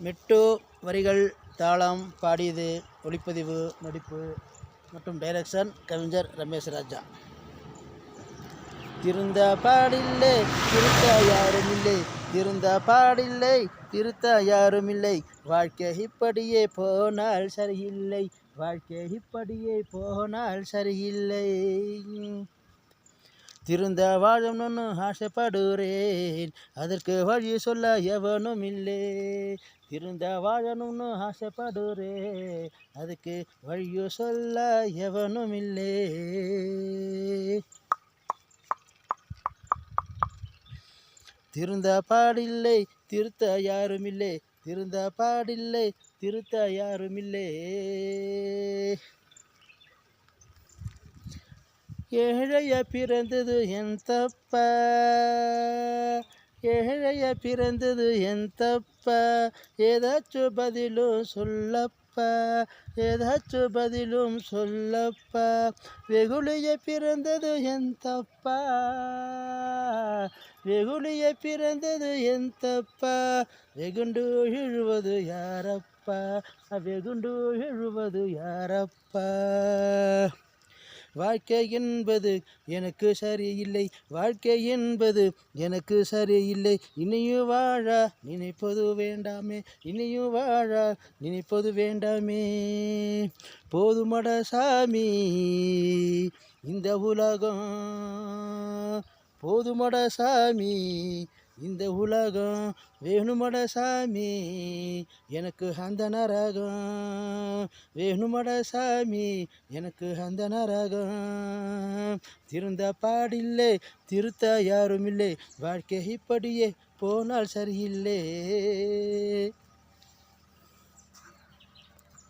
மெட்டு வரிகள் தாளம் பாடியது ஒளிப்பதிவு நடிப்பு மற்றும் டைரக்ஷன் கவிஞர் ரமேஷ் ராஜா. திருந்த பாடில்லை திருத்த யாருமில்லை, திருந்த பாடில்லை திருத்த யாருமில்லை, வாழ்க்கை இப்படியே போனால் சரியில்லை, வாழ்க்கை இப்படியே போனால் சரியில்லை. திருந்த வாழணும்னு ஆசைப்படுறேன், அதற்கு வழி சொல்ல எவனும் இல்லை. திருந்த வாழணும்னு ஆசைப்படுறேன், அதுக்கு வழியோ சொல்ல எவனும் இல்லை. திருந்த பாடில்லை திருத்த யாருமில்லை, திருந்த பாடில்லை திருத்த யாருமில்லை. ஏழைய பிறந்தது என் தப்பா, ஏழைய பிறந்தது என் தப்பா, ஏதாச்சும் பதிலும் சொல்லப்பா, ஏதாச்சும் பதிலும் சொல்லப்பா. வெகுளிய பிறந்தது என் தப்பா, வெகுளிய பிறந்தது என் தப்பா, வெகுண்டு எழுவது யாரப்பா, வெகுண்டு எழுவது யாரப்பா. வாழ்க்கை என்பது எனக்கு சரியில்லை, வாழ்க்கை என்பது எனக்கு சரியில்லை, இனியும் வாழ நினைப்பது வேண்டாமே, இனியும் வாழ நினைப்பது வேண்டாமே. போதுமட சாமி இந்த உலகம், போதுமட சாமி இந்த உலகம், வேணுமட சாமி எனக்கு அந்த நரகம், வேணுமட சாமி எனக்கு அந்த நரகம். திருந்த பாடில்லை திருத்த யாருமில்லை, வாழ்க்கை இப்படியே போனால் சரியில்லை.